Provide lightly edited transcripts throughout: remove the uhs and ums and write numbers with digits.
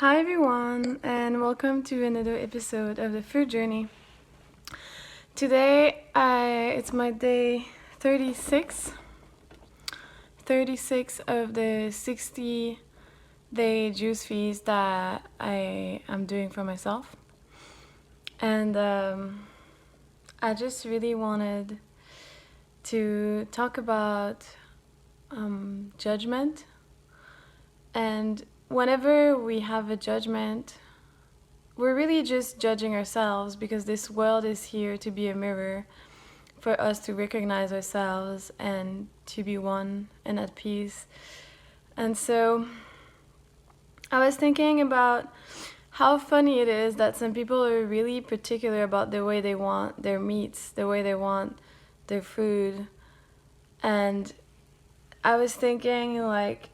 Hi everyone, and welcome to another episode of the Food Journey. Today, it's my day 36, 36 of the 60-day juice feast that I am doing for myself, and I just really wanted to talk about judgment. And whenever we have a judgment, we're really just judging ourselves because this world is here to be a mirror for us to recognize ourselves and to be one and at peace. And so I was thinking about how funny it is that some people are really particular about the way they want their meats, the way they want their food. And I was thinking, like,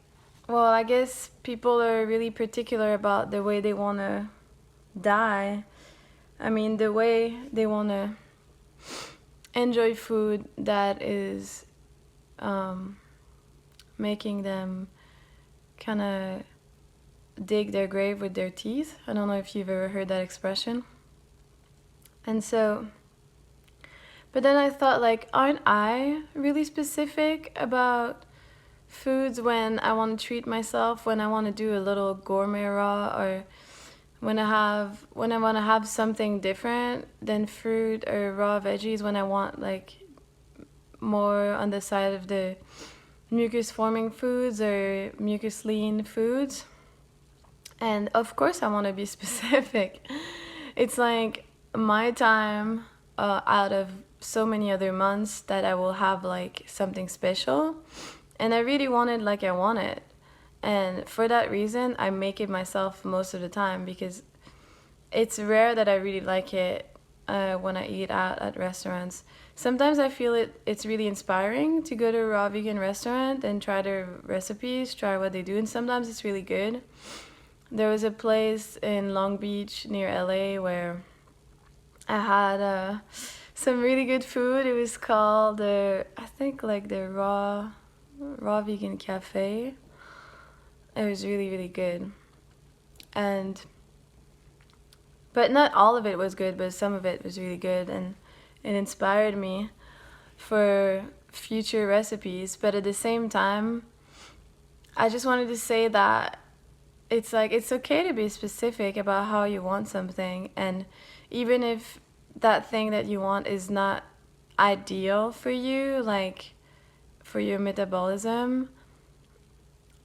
well, I guess people are really particular about the way they want to die. I mean, the way they want to enjoy food that is making them kind of dig their grave with their teeth. I don't know if you've ever heard that expression. And so, but then I thought, like, aren't I really specific about foods when I want to treat myself, when I want to do a little gourmet raw, or when I want to have something different than fruit or raw veggies, when I want like more on the side of the mucus forming foods or mucus lean foods. And of course I want to be specific. It's like my time out of so many other months that I will have like something special, and I really want it like I want it. And for that reason, I make it myself most of the time because it's rare that I really like it when I eat out at restaurants. Sometimes I feel it's really inspiring to go to a raw vegan restaurant and try their recipes, try what they do, and sometimes it's really good. There was a place in Long Beach near LA where I had some really good food. It was called I think like the raw vegan cafe. It was really, really good. And but not all of it was good, but some of it was really good, and it inspired me for future recipes. But at the same time, I just wanted to say that it's like it's okay to be specific about how you want something, and even if that thing that you want is not ideal for you, like for your metabolism,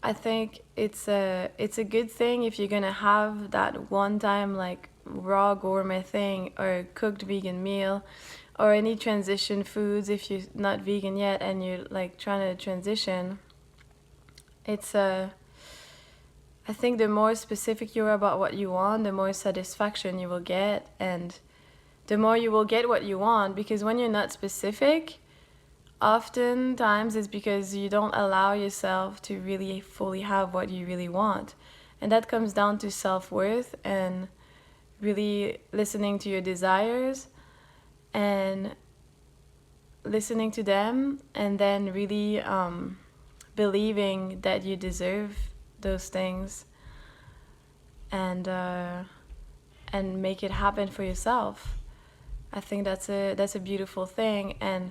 I think it's a good thing if you're gonna have that one time like raw gourmet thing or cooked vegan meal or any transition foods if you're not vegan yet and you're like trying to transition. It's I think the more specific you are about what you want, the more satisfaction you will get, and the more you will get what you want, because when you're not specific, oftentimes it's because you don't allow yourself to really fully have what you really want. And that comes down to self-worth and really listening to your desires and listening to them, and then really believing that you deserve those things, and make it happen for yourself. I think that's a beautiful thing, and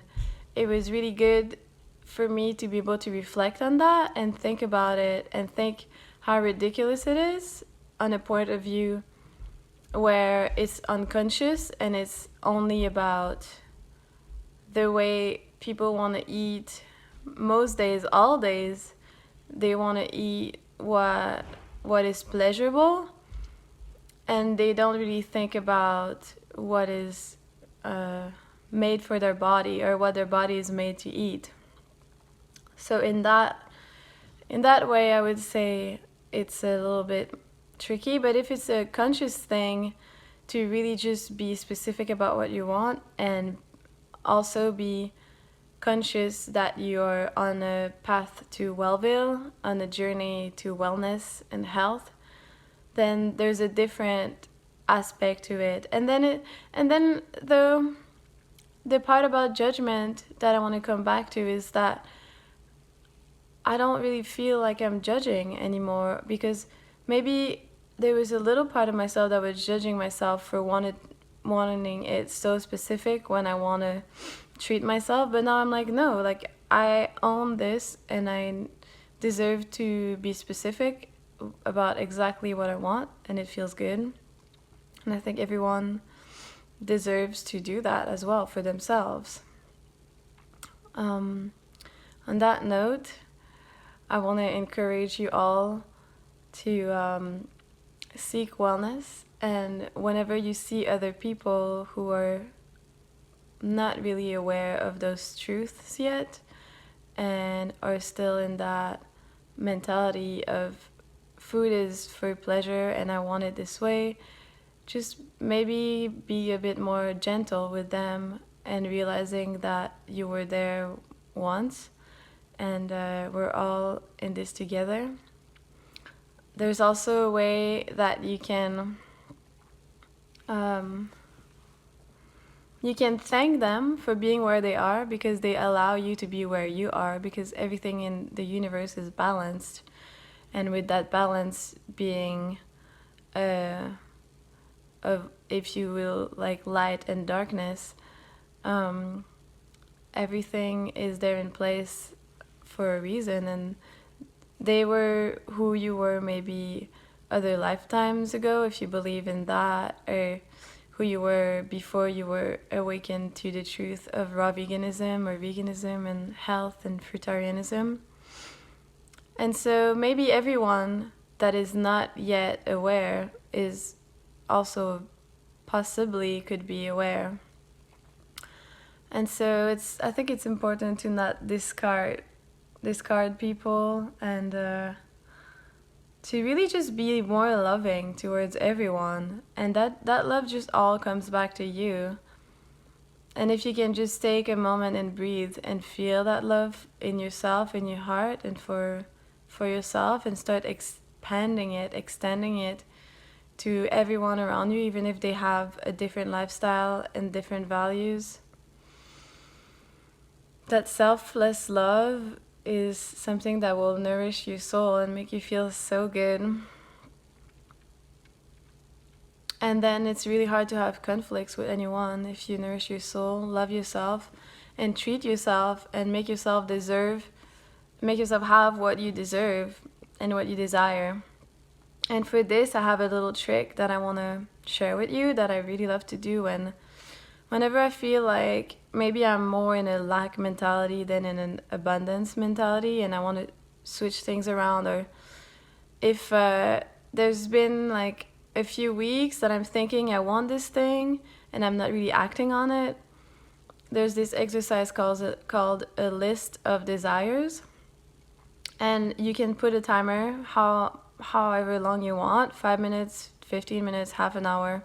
it was really good for me to be able to reflect on that and think about it and think how ridiculous it is on a point of view where it's unconscious and it's only about the way people want to eat most days, all days. They want to eat what is pleasurable, and they don't really think about what is made for their body or what their body is made to eat. So in that way, I would say it's a little bit tricky. But if it's a conscious thing, to really just be specific about what you want and also be conscious that you're on a path to Wellville, on a journey to wellness and health, then there's a different aspect to it. And then the part about judgment that I want to come back to is that I don't really feel like I'm judging anymore, because maybe there was a little part of myself that was judging myself for wanting it so specific when I want to treat myself. But now I'm like, no, like I own this and I deserve to be specific about exactly what I want, and it feels good. And I think everyone deserves to do that as well for themselves. On that note, I want to encourage you all to seek wellness, and whenever you see other people who are not really aware of those truths yet and are still in that mentality of food is for pleasure and I want it this way, just maybe be a bit more gentle with them and realizing that you were there once and we're all in this together. There's also a way that you can thank them for being where they are, because they allow you to be where you are, because everything in the universe is balanced. And with that balance being, if you will, like light and darkness, everything is there in place for a reason. And they were who you were maybe other lifetimes ago, if you believe in that, or who you were before you were awakened to the truth of raw veganism or veganism and health and fruitarianism. And so maybe everyone that is not yet aware is also possibly could be aware. And so I think it's important to not discard people, and to really just be more loving towards everyone, and that love just all comes back to you. And if you can just take a moment and breathe and feel that love in yourself, in your heart, and for yourself, and start expanding it, extending it to everyone around you, even if they have a different lifestyle and different values. That selfless love is something that will nourish your soul and make you feel so good. And then it's really hard to have conflicts with anyone if you nourish your soul, love yourself, and treat yourself, and make yourself have what you deserve and what you desire. And for this, I have a little trick that I want to share with you that I really love to do whenever I feel like maybe I'm more in a lack mentality than in an abundance mentality, and I want to switch things around, or if there's been like a few weeks that I'm thinking I want this thing and I'm not really acting on it, there's this exercise called a list of desires. And you can put a timer however long you want, 5 minutes, 15 minutes, half an hour.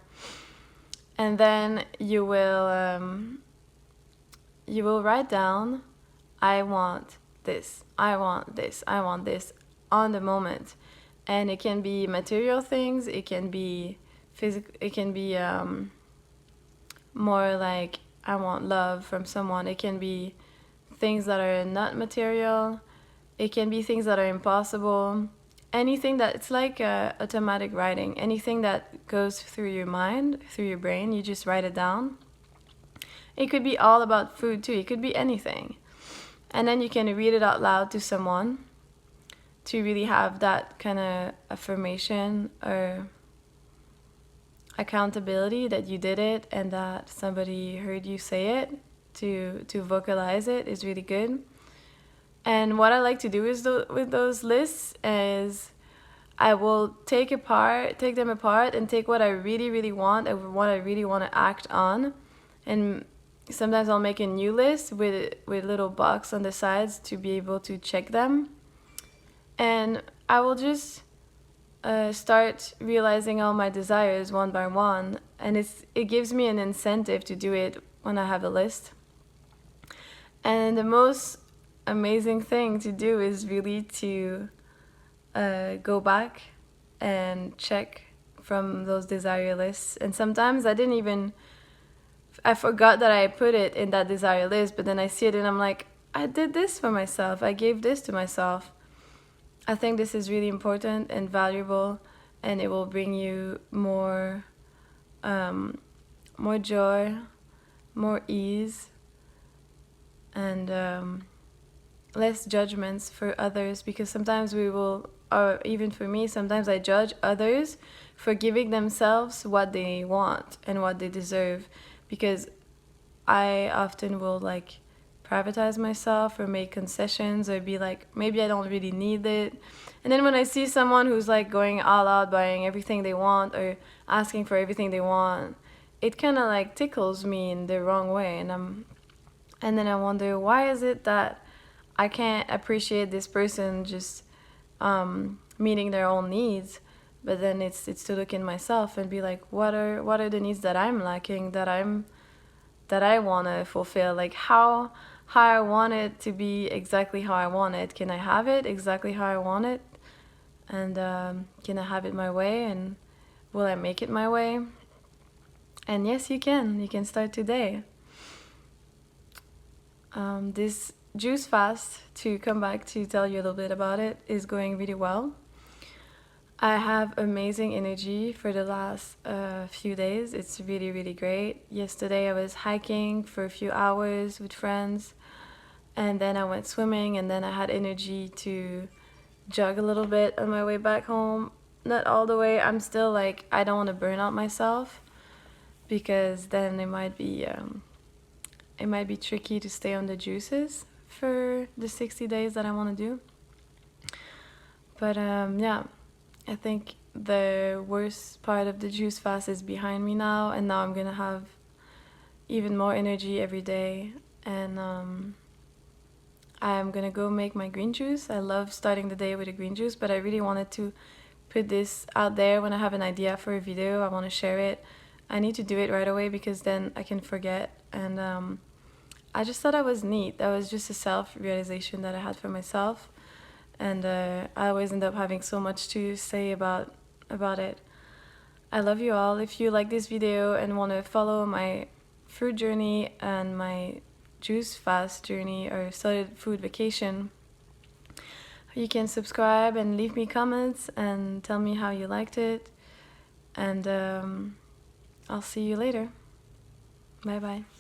And then you will write down, I want this, I want this, I want this, on the moment. And it can be material things, it can be physical, it can be more like I want love from someone. It can be things that are not material. It can be things that are impossible. Anything that, it's like automatic writing. Anything that goes through your mind, through your brain, you just write it down. It could be all about food too. It could be anything. And then you can read it out loud to someone to really have that kind of affirmation or accountability that you did it and that somebody heard you say it. To vocalize it is really good. And what I like to do is with those lists is I will take them apart and take what I really, really want and what I really want to act on. And sometimes I'll make a new list with little box on the sides to be able to check them. And I will just start realizing all my desires one by one. And it gives me an incentive to do it when I have a list. And the most amazing thing to do is really to go back and check from those desire lists. And sometimes I forgot that I put it in that desire list, but then I see it and I'm like, I did this for myself, I gave this to myself. I think this is really important and valuable, and it will bring you more joy, more ease, and less judgments for others, because sometimes we will, or even for me, sometimes I judge others for giving themselves what they want and what they deserve, because I often will like privatize myself or make concessions or be like, maybe I don't really need it. And then when I see someone who's like going all out, buying everything they want or asking for everything they want, it kind of like tickles me in the wrong way, and then I wonder, why is it that I can't appreciate this person just meeting their own needs, but then it's to look in myself and be like, what are the needs that I'm lacking, that I want to fulfill? Like how I want it to be exactly how I want it. Can I have it exactly how I want it? And can I have it my way? And will I make it my way? And yes, you can. You can start today. This juice fast, to come back to tell you a little bit about it, is going really well. I have amazing energy for the last few days. It's really, really great. Yesterday I was hiking for a few hours with friends, and then I went swimming, and then I had energy to jog a little bit on my way back home. Not all the way. I'm still like, I don't want to burn out myself, because then it might be tricky to stay on the juices for the 60 days that I want to do. But yeah, I think the worst part of the juice fast is behind me now, and now I'm gonna have even more energy every day, and I'm gonna go make my green juice. I love starting the day with a green juice, but I really wanted to put this out there. When I have an idea for a video, I want to share it. I need to do it right away, because then I can forget, and I just thought that was neat. That was just a self-realization that I had for myself, and I always end up having so much to say about it. I love you all. If you like this video and want to follow my fruit journey and my juice fast journey or solid food vacation, you can subscribe and leave me comments and tell me how you liked it, and I'll see you later. Bye bye.